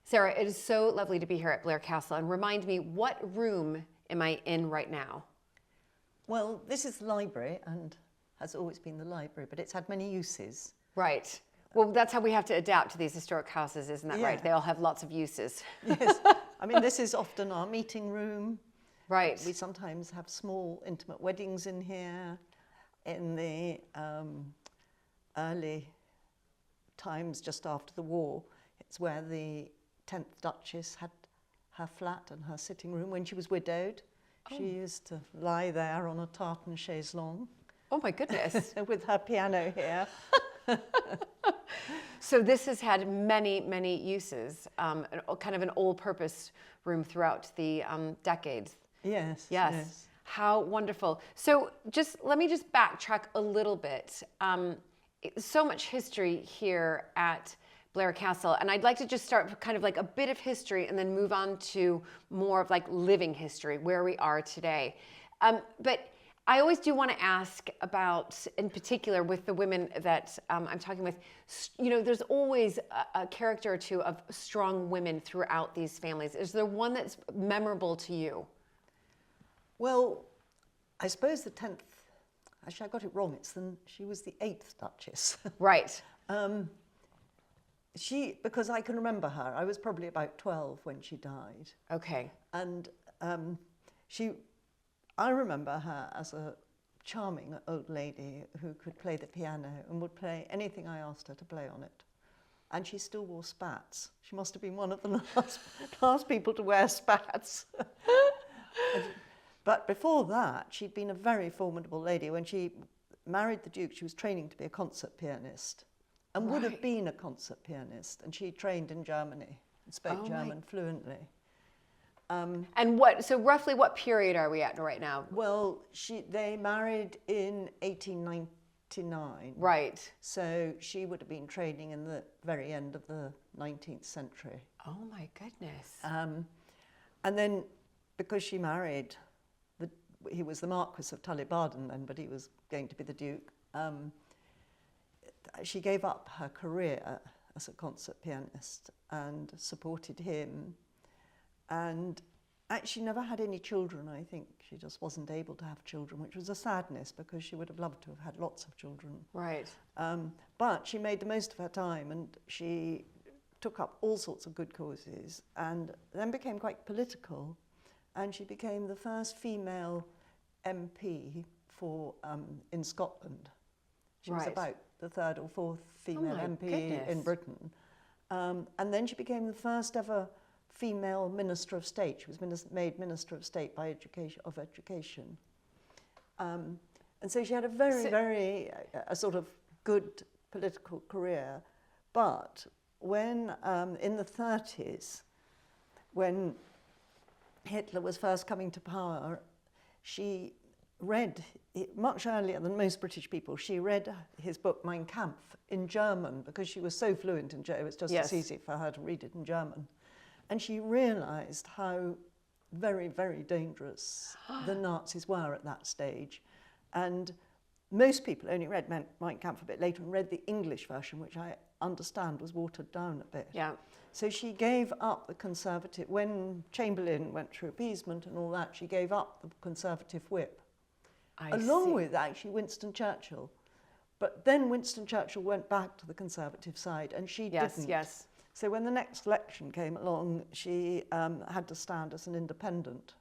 Sarah, it is so lovely to be here at Blair Castle. And remind me, what room am I in right now? Well, this is the library and has always been the library, but it's had many uses. Right. Well, that's how we have to adapt to these historic houses, isn't that Yeah. right? They all have lots of uses. Yes. I mean, this is often our meeting room. Right. We sometimes have small, intimate weddings in here. In the early times, just after the war, it's where the 10th Duchess had her flat and her sitting room when she was widowed. Oh. She used to lie there on a tartan chaise-longue. Oh my goodness. With her piano here. So this has had many, many uses, kind of an all-purpose room throughout the decades. Yes. Yes. How wonderful. So let me just backtrack a little bit. So much history here at Blair Castle, and I'd like to just start with kind of like a bit of history and then move on to more of like living history, where we are today. But I always do want to ask about, in particular with the women that I'm talking with, you know, there's always a character or two of strong women throughout these families. Is there one that's memorable to you? Well, I suppose the 10th, actually I got it wrong, she was the 8th Duchess. Right. Because I can remember her, I was probably about 12 when she died. Okay. And I remember her as a charming old lady who could play the piano and would play anything I asked her to play on it. And she still wore spats. She must have been one of the last people to wear spats. But before that, she'd been a very formidable lady. When she married the Duke, she was training to be a concert pianist and would have been a concert pianist. And she trained in Germany and spoke German fluently. And so roughly what period are we at right now? Well, they married in 1899. Right. So she would have been training in the very end of the 19th century. Oh my goodness. And then because she married, he was the Marquis of Tully-Barden then, but he was going to be the Duke. She gave up her career as a concert pianist and supported him. And actually never had any children, I think. She just wasn't able to have children, which was a sadness because she would have loved to have had lots of children. Right. But she made the most of her time and she took up all sorts of good causes and then became quite political. And she became the first female MP in Scotland. She was about the third or fourth female MP in Britain. And then she became the first ever female Minister of State. She was made Minister of State by Education. And so she had a very sort of good political career. But when, in the 30s, when Hitler was first coming to power, she read, much earlier than most British people, she read his book Mein Kampf in German because she was so fluent in German. It was just as easy for her to read it in German. And she realised how very, very dangerous the Nazis were at that stage. And most people only read Mein Kampf a bit later and read the English version, which I understand was watered down a bit. Yeah. So she gave up the Conservative, when Chamberlain went through appeasement and all that, she gave up the Conservative whip. Along with actually Winston Churchill. But then Winston Churchill went back to the Conservative side and she didn't. Yes. So when the next election came along, she had to stand as an independent.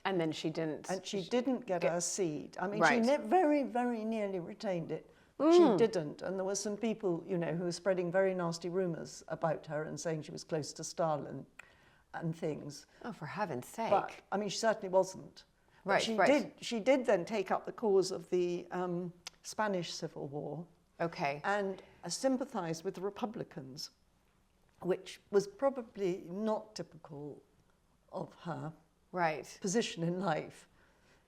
And then she didn't. And she didn't get her seat. I mean, Right. she very, very nearly retained it. But she didn't. And there were some people, you know, who were spreading very nasty rumours about her and saying she was close to Stalin and things. Oh, for heaven's sake. But, I mean, she certainly wasn't. Right, She did then take up the cause of the Spanish Civil War. Okay. And sympathised with the Republicans, which was probably not typical of her position in life.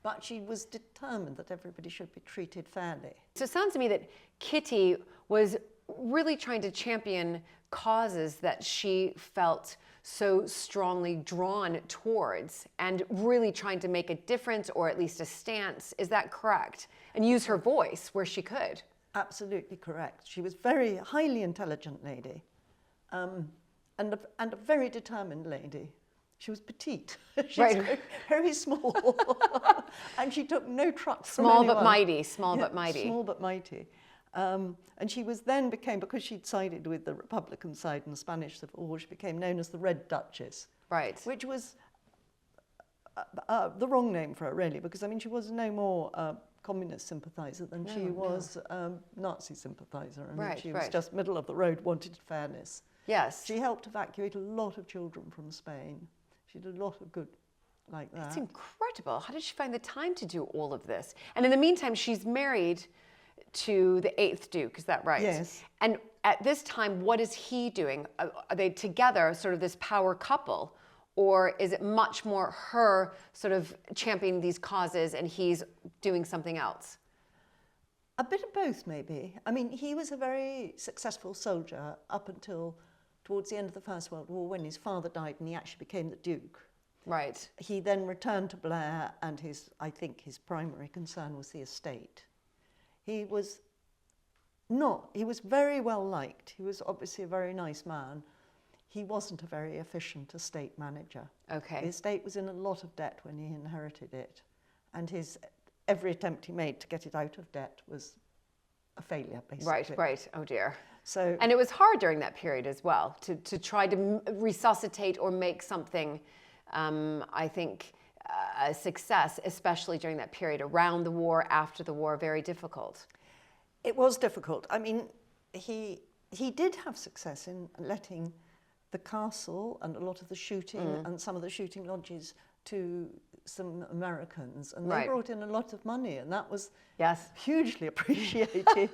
But she was determined that everybody should be treated fairly. So it sounds to me that Kitty was really trying to champion causes that she felt so strongly drawn towards and really trying to make a difference or at least a stance. Is that correct? And use her voice where she could. Absolutely correct. She was a very highly intelligent lady. and a very determined lady. She was petite. She Right. was very, very small. And she took no trucks from Small anyone. but mighty, small Yeah, but mighty. Small but mighty. And she was then became, because she'd sided with the Republican side in the Spanish Civil War, she became known as the Red Duchess. Right. Which was the wrong name for her, really, because, I mean, she was no more a communist sympathiser than she was Nazi sympathiser. I mean, Right, she was right. just middle of the road, wanted fairness. Yes. She helped evacuate a lot of children from Spain. She did a lot of good like that. It's incredible. How did she find the time to do all of this? And in the meantime, she's married to the 8th Duke, is that right? Yes. And at this time, what is he doing? Are they together, sort of this power couple? Or is it much more her sort of championing these causes and he's doing something else? A bit of both, maybe. I mean, he was a very successful soldier up until towards the end of the First World War, when his father died and he actually became the Duke. Right. He then returned to Blair, and I think his primary concern was the estate. He was very well liked. He was obviously a very nice man. He wasn't a very efficient estate manager. Okay. The estate was in a lot of debt when he inherited it, and every attempt he made to get it out of debt was a failure, basically. Right, right. Oh dear. So, And it was hard during that period as well to try to resuscitate or make something, I think, a success, especially during that period, around the war, after the war, very difficult. it was difficult. I mean, he did have success in letting the castle and a lot of the shooting and some of the shooting lodges to some Americans, and they Right. brought in a lot of money, and that was Yes. hugely appreciated.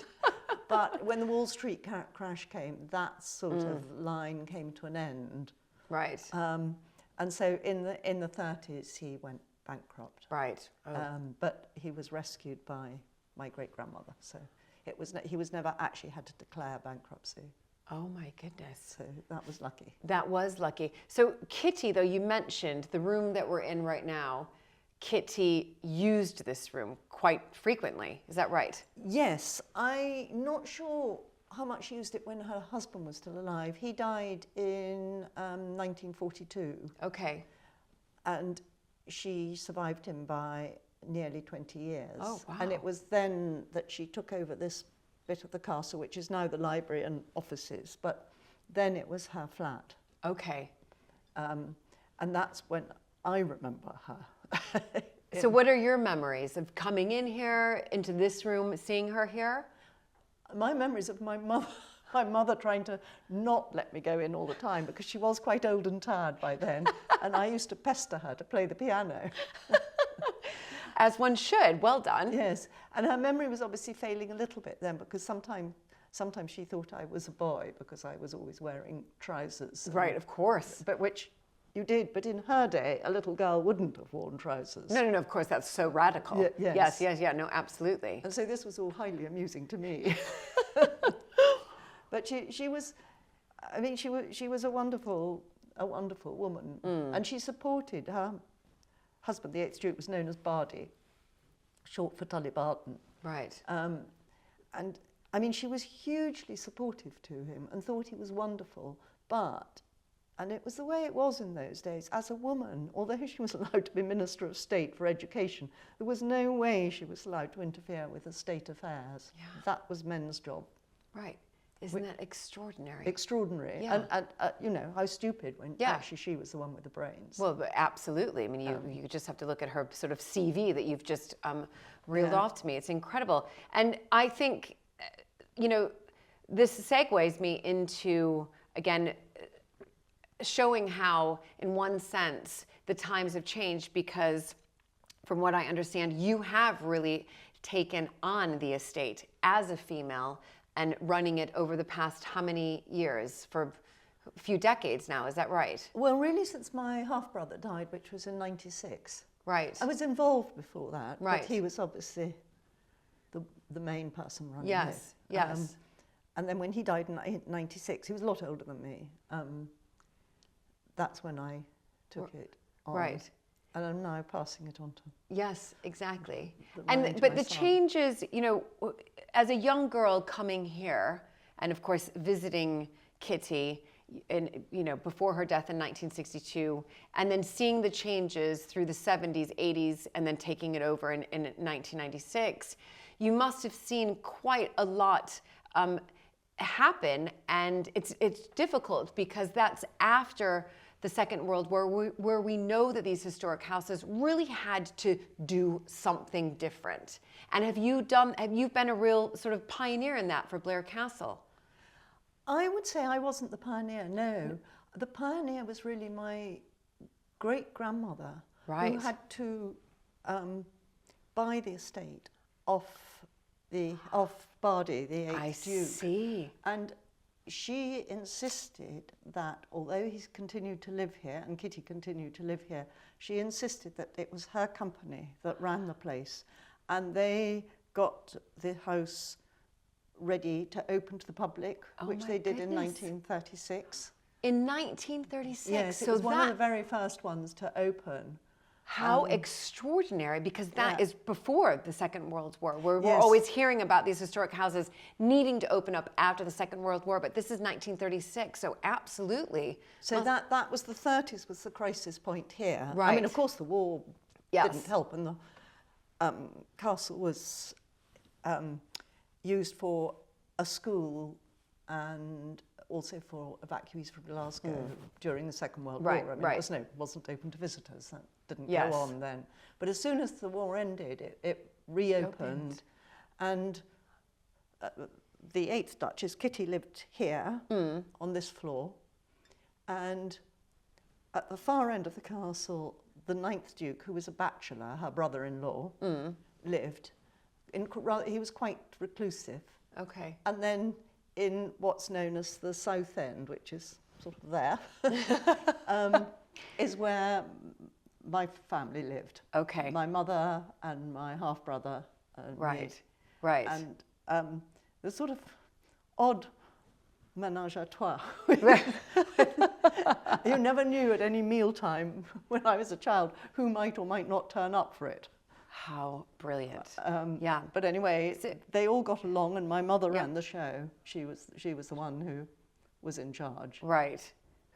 But when the Wall Street crash came, that sort of line came to an end. Right. And so in the 30s, he went bankrupt. Right. Oh. But he was rescued by my great-grandmother, so he was never actually had to declare bankruptcy. Oh my goodness. So that was lucky. That was lucky. So Kitty, though, you mentioned the room that we're in right now, Kitty used this room quite frequently. Is that right? Yes, I'm not sure how much she used it when her husband was still alive. He died in 1942, Okay. and she survived him by nearly 20 years. Oh, wow. And it was then that she took over this bit of the castle, which is now the library and offices, but then it was her flat. Okay. And that's when I remember her. So what are your memories of coming in here, into this room, seeing her here? My memories of my mother trying to not let me go in all the time, because she was quite old and tired by then, and I used to pester her to play the piano. As one should. Well done. Yes, and her memory was obviously failing a little bit then, because sometimes she thought I was a boy because I was always wearing trousers. Right, of course. But which you did, but in her day, a little girl wouldn't have worn trousers. No, of course, that's so radical. Yes. Yes, no, absolutely. And so this was all highly amusing to me. But she was a wonderful woman, and she supported her husband. The 8th Duke was known as Bardi, short for Tully Barton. Right. And I mean, she was hugely supportive to him and thought he was wonderful, and it was the way it was in those days. As a woman, although she was allowed to be Minister of State for Education, there was no way she was allowed to interfere with the state affairs. Yeah. That was men's job. Right. Isn't that extraordinary? Extraordinary. Yeah. And you know, how stupid when Yeah. actually she was the one with the brains. Well, but absolutely. I mean, you just have to look at her sort of CV that you've just reeled off to me. It's incredible. And I think, this segues me into, again, showing how, in one sense, the times have changed, because from what I understand, you have really taken on the estate as a female and running it over the past how many years? For a few decades now, is that right? Well, really, since my half-brother died, which was in 96. Right. I was involved before that, Right. but he was obviously the main person running Yes, it. yes. And then when he died in 96, he was a lot older than me. That's when I took it on. Right. And I'm now passing it on to... Yes, exactly. Mine to But my the son. changes, as a young girl coming here, and of course visiting Kitty, before her death in 1962, and then seeing the changes through the 70s, 80s, and then taking it over in 1996, you must have seen quite a lot happen, and it's difficult because that's after the Second World War, where we know that these historic houses really had to do something different. And have you been a real sort of pioneer in that for Blair Castle? I would say I wasn't the pioneer, no. The pioneer was really my great-grandmother, right, who had to buy the estate off Bardi, the 8th Duke. I see. And she insisted that, although he's continued to live here, and Kitty continued to live here, she insisted that it was her company that ran the place. And they got the house ready to open to the public, which they did in 1936. In 1936? Yes, it was one of the very first ones to open. How extraordinary, because that is before the Second World War. We're Yes. always hearing about these historic houses needing to open up after the Second World War, but this is 1936, so absolutely. So that was the 30s was the crisis point here. Right. I mean, of course, the war didn't help, and the castle was used for a school and also for evacuees from Glasgow during the Second World War. I mean, it wasn't open to visitors. That didn't go on then. But as soon as the war ended, it reopened. And the 8th Duchess, Kitty, lived here on this floor. And at the far end of the castle, the 9th Duke, who was a bachelor, her brother-in-law, lived. He was quite reclusive. Okay. And then in what's known as the South End, which is sort of there, is where my family lived. Okay. My mother and my half-brother and me. Right. And the sort of odd ménage à trois. You never knew at any mealtime when I was a child who might or might not turn up for it. How brilliant. But anyway, they all got along, and my mother ran the show. She was the one who was in charge. Right.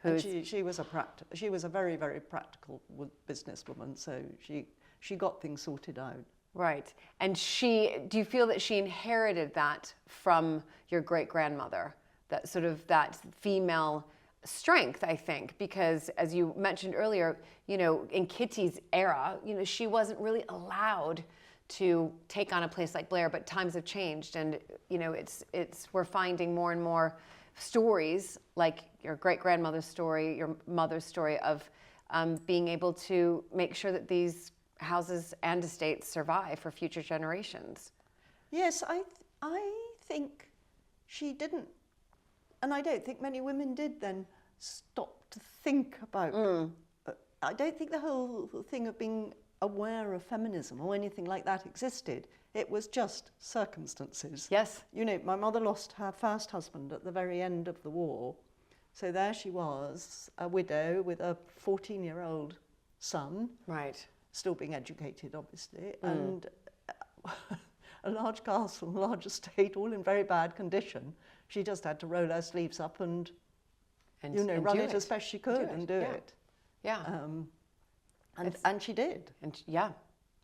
And she was a very, very practical businesswoman, so she got things sorted out. Right. And do you feel that she inherited that from your great-grandmother? That sort of that female strength, I think, because as you mentioned earlier, in Kitty's era, she wasn't really allowed to take on a place like Blair, but times have changed, and we're finding more and more stories like your great-grandmother's story, your mother's story of being able to make sure that these houses and estates survive for future generations. Yes, I think she didn't, and I don't think many women did then stop to think about. I don't think the whole thing of being aware of feminism or anything like that existed. It was just circumstances. Yes. My mother lost her first husband at the very end of the war. So there she was, a widow with a 14-year-old son. Right. Still being educated, obviously. And a large castle, a large estate, all in very bad condition. She just had to roll her sleeves up and run it as best she could and do it. Yeah. And she did. And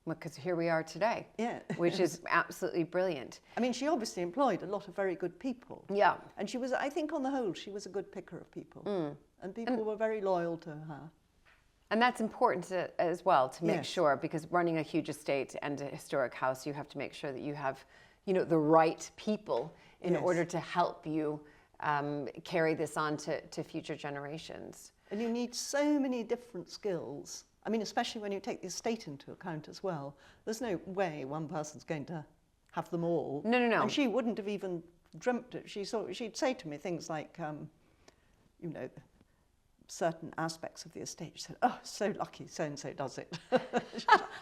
because here we are today. Yeah. Which is absolutely brilliant. I mean, she obviously employed a lot of very good people. Yeah. And she was, I think on the whole, she was a good picker of people. And people were very loyal to her. And that's important as well, to make sure, because running a huge estate and a historic house, you have to make sure that you have, the right people in order to help you carry this on to future generations. And you need so many different skills. I mean, especially when you take the estate into account as well. There's no way one person's going to have them all. No. And she wouldn't have even dreamt it. She'd say to me things like, certain aspects of the estate. She said, "Oh, so lucky so-and-so does it."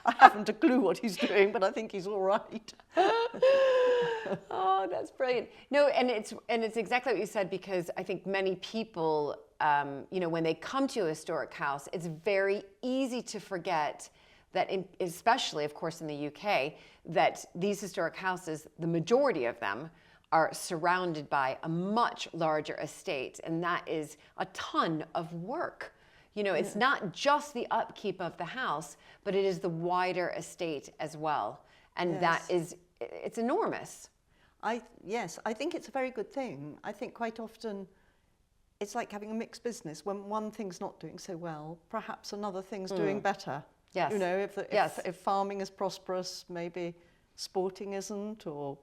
I haven't a clue what he's doing, but I think he's all right. Oh, that's brilliant. No, and it's exactly what you said, because I think many people, when they come to a historic house, it's very easy to forget that, especially, of course, in the UK, that these historic houses, the majority of them, are surrounded by a much larger estate, and that is a ton of work. You know, it's not just the upkeep of the house, but it is the wider estate as well. And that is, it's enormous. Yes, I think it's a very good thing. I think quite often it's like having a mixed business. When one thing's not doing so well, perhaps another thing's doing better. Yes. You know, if farming is prosperous, maybe sporting isn't, or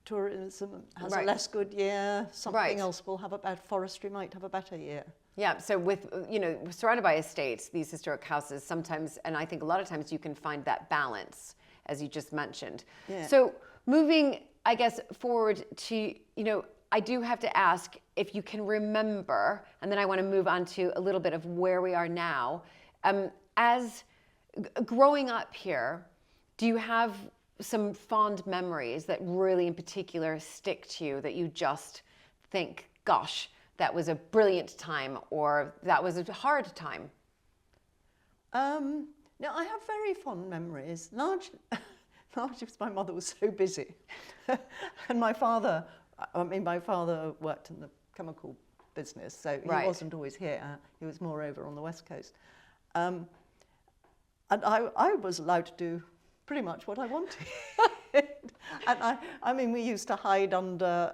tourism has a less good year, something else will have a bad, forestry might have a better year. Yeah, so with, you know, surrounded by estates, these historic houses sometimes, and I think a lot of times you can find that balance, as you just mentioned. Yeah. So moving, I guess, forward to, you know, I do have to ask if you can remember, and then I want to move on to a little bit of where we are now. As growing up here, do you have some fond memories that really in particular stick to you, that you just think, gosh, that was a brilliant time, or that was a hard time? No, I have very fond memories, largely because my mother was so busy. And my father worked in the chemical business, so he wasn't always here. He was more over on the West Coast. And I was allowed to do pretty much what I wanted. And I mean, we used to hide under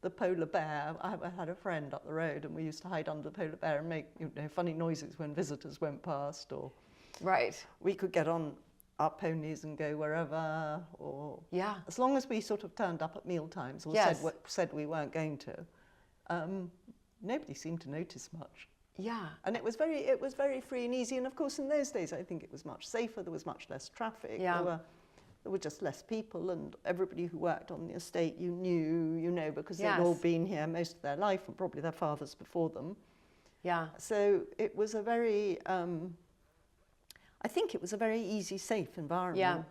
the polar bear. I had a friend up the road, and we used to hide under the polar bear and make, you know, funny noises when visitors went past, or we could get on our ponies and go wherever, or as long as we sort of turned up at meal times or said we weren't going to, nobody seemed to notice much. Yeah. And it was very free and easy. And of course, in those days, I think it was much safer. There was much less traffic. Yeah. There were just less people, and everybody who worked on the estate you knew, you know, because they'd all been here most of their life, and probably their fathers before them. Yeah. So it was a very, I think it was a very easy, safe environment. Yeah.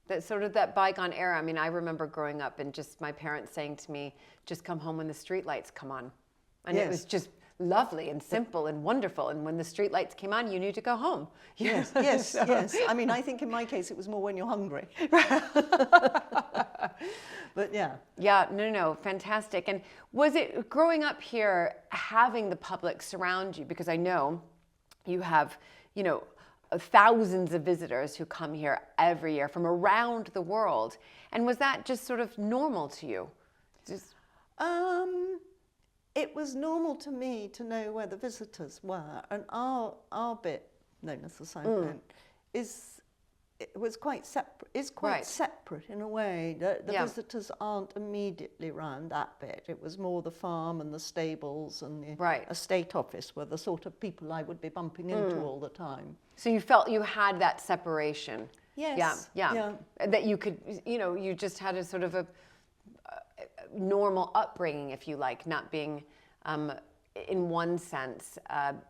That sort of that bygone era. I mean, I remember growing up and just my parents saying to me, just come home when the street lights come on. And it was just lovely and simple and wonderful. And when the street lights came on, you knew to go home. Yes, yes, yes. I mean, I think in my case, it was more when you're hungry. But yeah. Yeah, no, fantastic. And was it growing up here, having the public surround you? Because I know you have, you know, thousands of visitors who come here every year from around the world. And was that just sort of normal to you? It was normal to me to know where the visitors were, and our bit, known as the South End, was quite separate. Is quite separate in a way. The visitors aren't immediately around that bit. It was more the farm and the stables and the estate office were the sort of people I would be bumping into all the time. So you felt you had that separation. Yes. Yeah. That you could, you know, you just had a sort of a normal upbringing, if you like, not being, in one sense,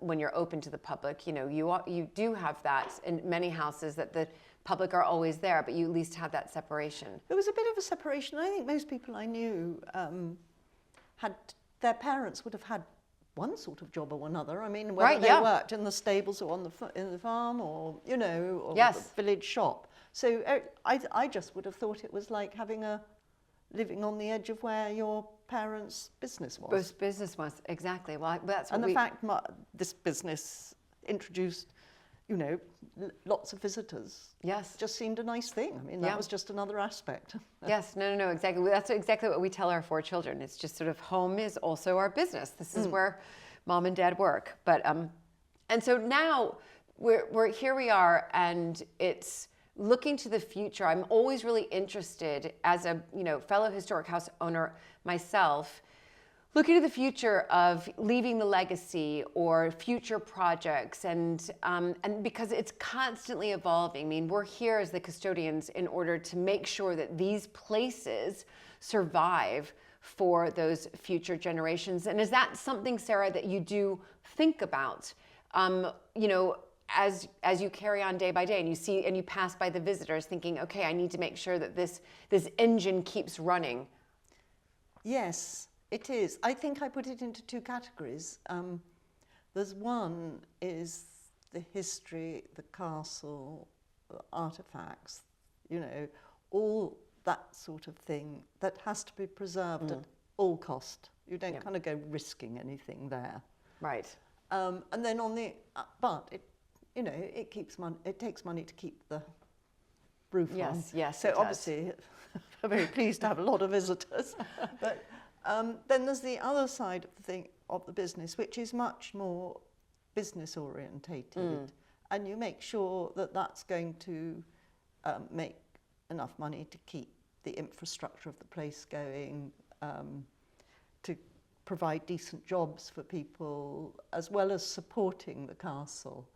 when you're open to the public, you know, you do have that in many houses that the public are always there, but you at least have that separation. There was a bit of a separation. I think most people I knew had, their parents would have had one sort of job or another. I mean, whether they worked in the stables or in the farm, or, you know, or the village shop. So I just would have thought it was like living on the edge of where your parents' business was. Business was, exactly. Well, that's what and the fact this business introduced, you know, lots of visitors. Yes. Just seemed a nice thing. I mean, that was just another aspect. Yes, no, exactly. That's exactly what we tell our 4 children. It's just sort of home is also our business. This is where mom and dad work. But and so now we're here we are, and it's looking to the future. I'm always really interested, as a fellow historic house owner myself, looking to the future of leaving the legacy or future projects, and because it's constantly evolving. I mean, we're here as the custodians in order to make sure that these places survive for those future generations. And is that something, Sarah, that you do think about? As you carry on day by day, and you see and you pass by the visitors, thinking, okay, I need to make sure that this engine keeps running. Yes, it is. I think I put it into 2 categories. There's one is the history, the castle, the artifacts, you know, all that sort of thing that has to be preserved at all cost. You don't kind of go risking anything there. Right. And then on the, but it, you know, it keeps money. It takes money to keep the roof on. Yes, yes. So obviously, I'm very pleased to have a lot of visitors. But then there's the other side of the thing of the business, which is much more business orientated, and you make sure that that's going to make enough money to keep the infrastructure of the place going, to provide decent jobs for people, as well as supporting the castle.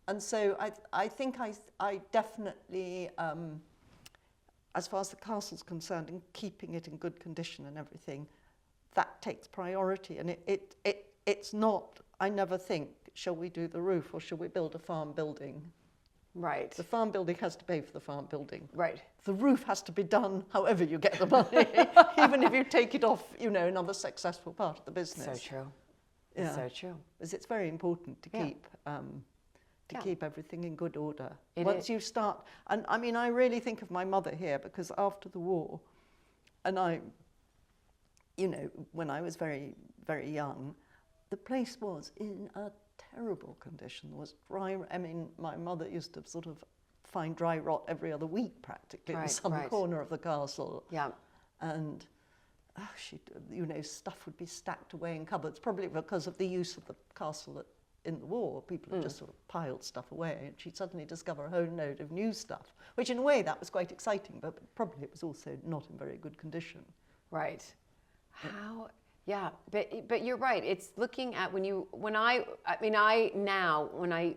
And so I think I definitely, as far as the castle's concerned, and keeping it in good condition and everything, that takes priority. And it's not, I never think, shall we do the roof or shall we build a farm building? Right. The farm building has to pay for the farm building. Right. The roof has to be done however you get the money, even if you take it off, you know, another successful part of the business. So true. Yeah. So true. Because it's very important to keep everything in good order. Once you start, and I mean, I really think of my mother here, because after the war, and I, you know, when I was very, very young, the place was in a terrible condition. There was dry, I mean, my mother used to sort of find dry rot every other week practically in some corner of the castle. Yeah. And she, you know, stuff would be stacked away in cupboards, probably because of the use of the castle in the war. People had just sort of piled stuff away, and she'd suddenly discover a whole load of new stuff, which in a way that was quite exciting, but probably it was also not in very good condition. Right. How? Yeah, but you're right. It's looking at when I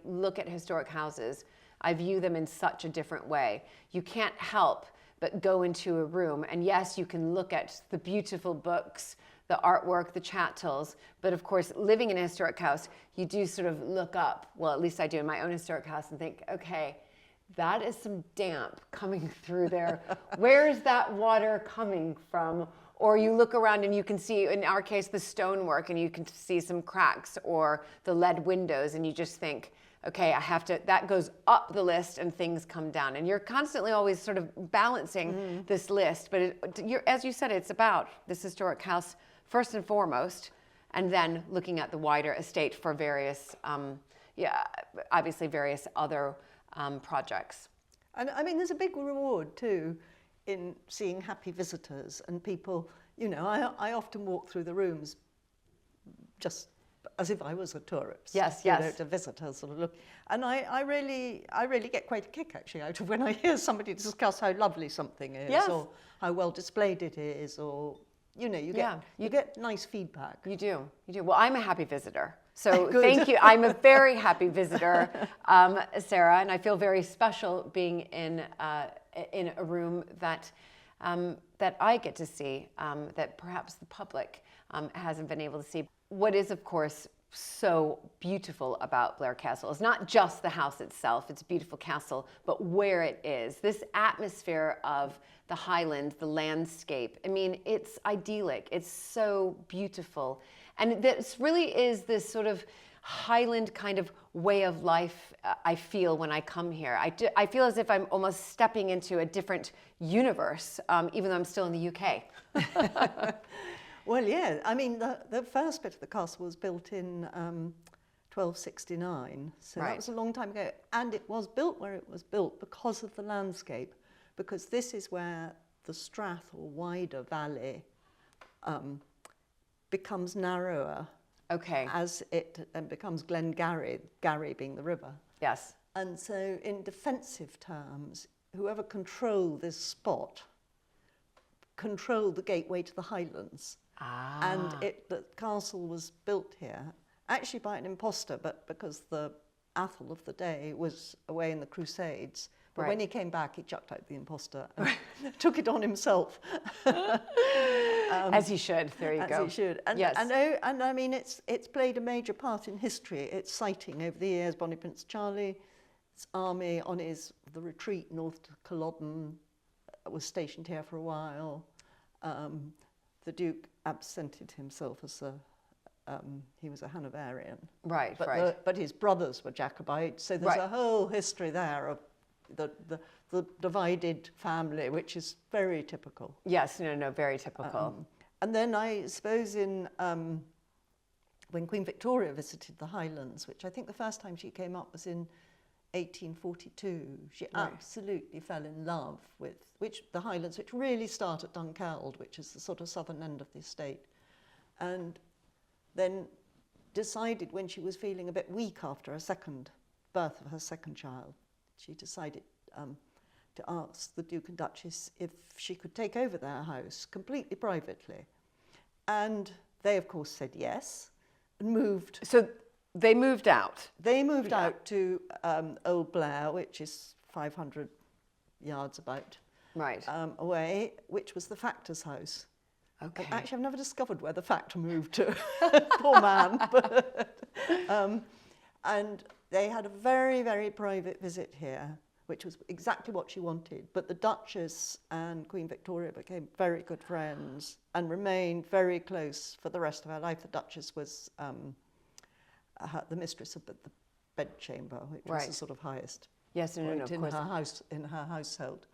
look at historic houses, I view them in such a different way. You can't help but go into a room, and yes, you can look at the beautiful books, the artwork, the chattels, but of course, living in a historic house, you do sort of look up, well, at least I do in my own historic house, and think, okay, that is some damp coming through there. Where is that water coming from? Or you look around and you can see, in our case, the stonework, and you can see some cracks or the lead windows, and you just think, okay, I have to, that goes up the list and things come down. And you're constantly always sort of balancing this list. But as you said, it's about this historic house first and foremost, and then looking at the wider estate for various, obviously various other projects. And I mean, there's a big reward too in seeing happy visitors and people, you know, I often walk through the rooms just as if I was a tourist. Yes, you know, to visitors sort of look. And I really get quite a kick actually out of when I hear somebody discuss how lovely something is, or how well displayed it is, or, you know, you get nice feedback. You do. Well, I'm a happy visitor. So thank you. I'm a very happy visitor, Sarah, and I feel very special being in a room that I get to see, that perhaps the public hasn't been able to see. What is, of course, so beautiful about Blair Castle is not just the house itself, it's a beautiful castle, but where it is. This atmosphere of the Highland, the landscape, I mean, it's idyllic, it's so beautiful. And this really is this sort of Highland kind of way of life I feel when I come here. I feel as if I'm almost stepping into a different universe, even though I'm still in the UK. Well, yeah, I mean, the first bit of the castle was built in 1269, so that was a long time ago. And it was built where it was built because of the landscape, because this is where the Strath, or wider valley, becomes narrower. Okay. As it becomes Glengarry, Garry being the river. Yes. And so in defensive terms, whoever controlled this spot controlled the gateway to the Highlands. Ah. And the castle was built here, actually by an impostor, but because the Atholl of the day was away in the Crusades. But when he came back, he chucked out the impostor and took it on himself. As he should. There you go. As he should. And, yes. And I mean, it's played a major part in history. Its sighting over the years. Bonnie Prince Charlie, its army on the retreat north to Culloden was stationed here for a while. The Duke absented himself as he was a Hanoverian. Right, but his brothers were Jacobites, so there's a whole history there of the divided family, which is very typical. Yes, no, very typical. And then I suppose when Queen Victoria visited the Highlands, which I think the first time she came up was in 1842, she absolutely fell in love with the Highlands, which really start at Dunkeld, which is the sort of southern end of the estate, and then decided when she was feeling a bit weak after a second birth of her second child, she decided to ask the Duke and Duchess if she could take over their house completely privately. And they, of course, said yes and moved. So they moved out? They moved out to Old Blair, which is 500 yards about away, which was the factor's house. Okay. And actually, I've never discovered where the factor moved to. Poor man. And they had a very, very private visit here, which was exactly what she wanted. But the Duchess and Queen Victoria became very good friends and remained very close for the rest of her life. The Duchess was the mistress of the bedchamber, which was the sort of highest point in her household.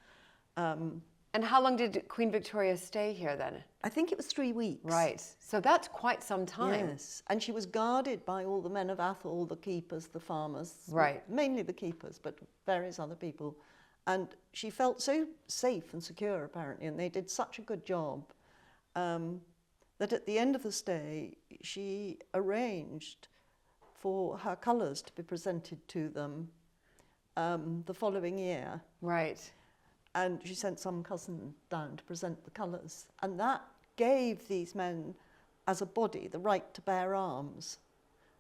And how long did Queen Victoria stay here then? I think it was 3 weeks. Right. So that's quite some time. Yes. And she was guarded by all the men of Atholl, the keepers, the farmers. Right. Mainly the keepers, but various other people. And she felt so safe and secure, apparently, and they did such a good job that at the end of the stay, she arranged for her colours to be presented to them the following year. Right. And she sent some cousin down to present the colours. And that gave these men, as a body, the right to bear arms.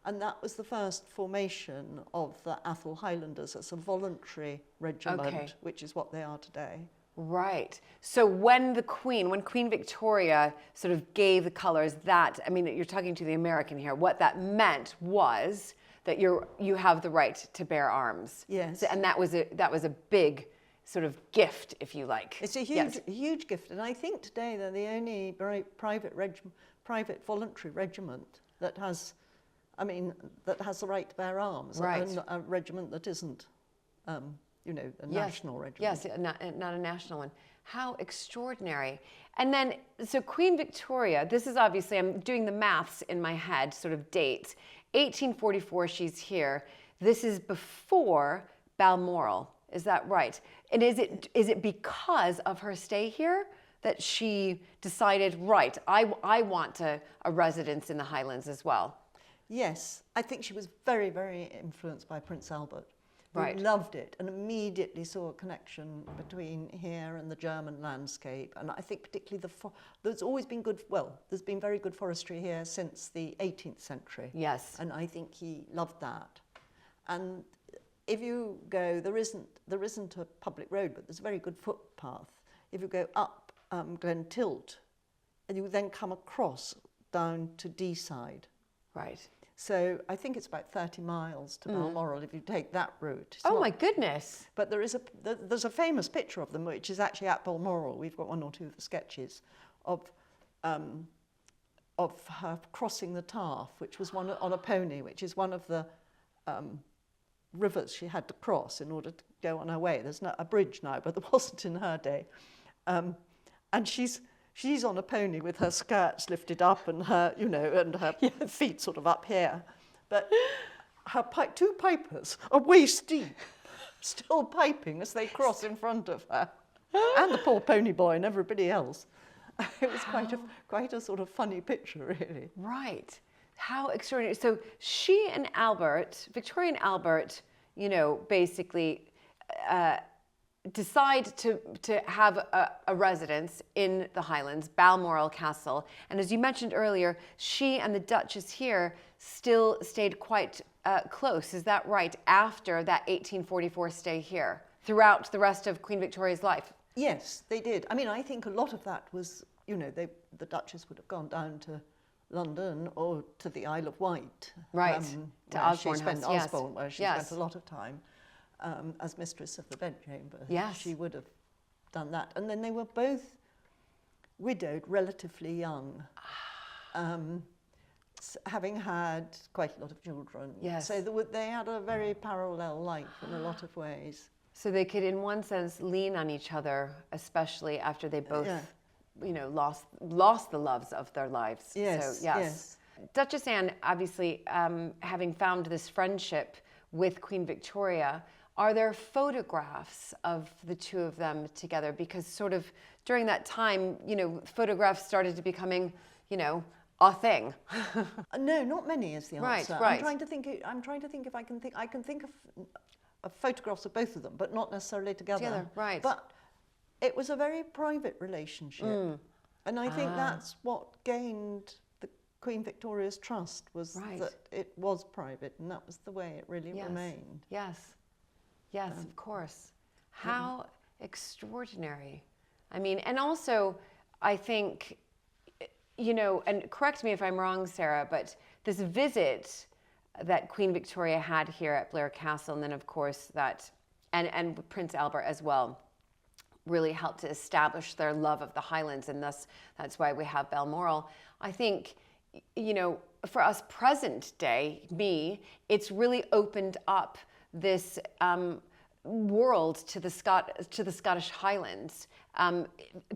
And that was the first formation of the Atholl Highlanders as a voluntary regiment, which is what they are today. Right. So when Queen Victoria sort of gave the colours, that, I mean, you're talking to the American here, what that meant was that you have the right to bear arms. Yes. And that was a big sort of gift, if you like. It's a huge gift, and I think today they're the only private voluntary regiment that has the right to bear arms. Right. A regiment that isn't, a national regiment. Yes, not a national one. How extraordinary. And then, so Queen Victoria, this is obviously, I'm doing the maths in my head, sort of dates. 1844, she's here. This is before Balmoral. Is that right? And is it because of her stay here that she decided, right, I want a residence in the Highlands as well? Yes, I think she was very, very influenced by Prince Albert. Right. Who loved it and immediately saw a connection between here and the German landscape. And I think particularly there's always been there's been very good forestry here since the 18th century. Yes. And I think he loved that. And if you go, there isn't a public road, but there's a very good footpath. If you go up Glen Tilt, and you then come across down to Deeside. Right. So I think it's about 30 miles to Balmoral if you take that route. My goodness. But there's a famous picture of them, which is actually at Balmoral. We've got one or two of the sketches of her crossing the Taff, which was one on a pony, which is one of the rivers she had to cross in order to go on her way. There's a bridge now, but there wasn't in her day. And she's on a pony with her skirts lifted up and her, and her feet sort of up here. But her two pipers are waist deep, still piping as they cross in front of her. And the poor pony boy and everybody else. It was quite a sort of funny picture, really. Right. How extraordinary. So she and Victoria and Albert, basically decide to have a residence in the Highlands, Balmoral Castle. And as you mentioned earlier, she and the Duchess here still stayed quite close. Is that right? After that 1844 stay here, throughout the rest of Queen Victoria's life? Yes, they did. I mean, I think a lot of that was, the Duchess would have gone down to London or to the Isle of Wight. Right, to Osborne House. Osborne, where she yes. spent a lot of time as mistress of the bedchamber. Yes. She would have done that. And then they were both widowed relatively young, having had quite a lot of children. Yes. So they had a very parallel life in a lot of ways. So they could, in one sense, lean on each other, especially after they both, lost the loves of their lives. Yes, So, yes. Duchess Anne, obviously, having found this friendship with Queen Victoria, are there photographs of the two of them together? Because sort of during that time, photographs started to becoming, a thing. No, not many is the answer. Right. I'm trying to think if I can think of photographs of both of them, but not necessarily together. Right. But it was a very private relationship. And I think that's what gained the Queen Victoria's trust, was that it was private, and that was the way it really remained. Yes, of course. How extraordinary. I mean, and also, I think, and correct me if I'm wrong, Sarah, but this visit that Queen Victoria had here at Blair Castle, and then of course and Prince Albert as well, really helped to establish their love of the Highlands, and thus that's why we have Balmoral. I think, for us present day, it's really opened up this world to the Scottish Highlands.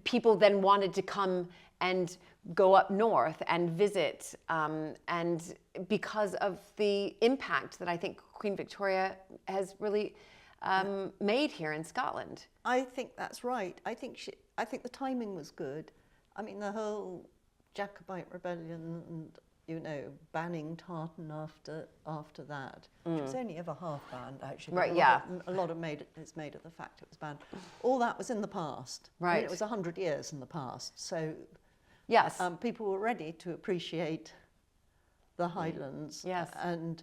People then wanted to come and go up north and visit, and because of the impact that I think Queen Victoria has really made here in Scotland. I think that's right. I think the timing was good. I mean, the whole Jacobite rebellion and banning tartan after that, which was only ever half banned actually. Right. A lot of it's made of the fact it was banned. All that was in the past. Right. I mean, it was 100 years in the past. So yes, people were ready to appreciate the Highlands. Yes. And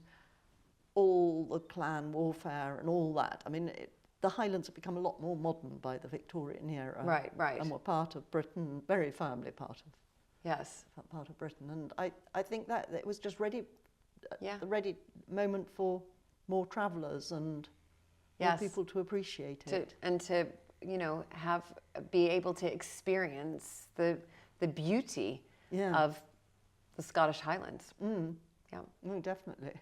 all the clan warfare and all that. I mean, the Highlands have become a lot more modern by the Victorian era. Right. And were part of Britain, very firmly part of Britain. And I think that it was just the ready moment for more travellers and more people to appreciate it. And to, be able to experience the beauty of the Scottish Highlands. No, definitely.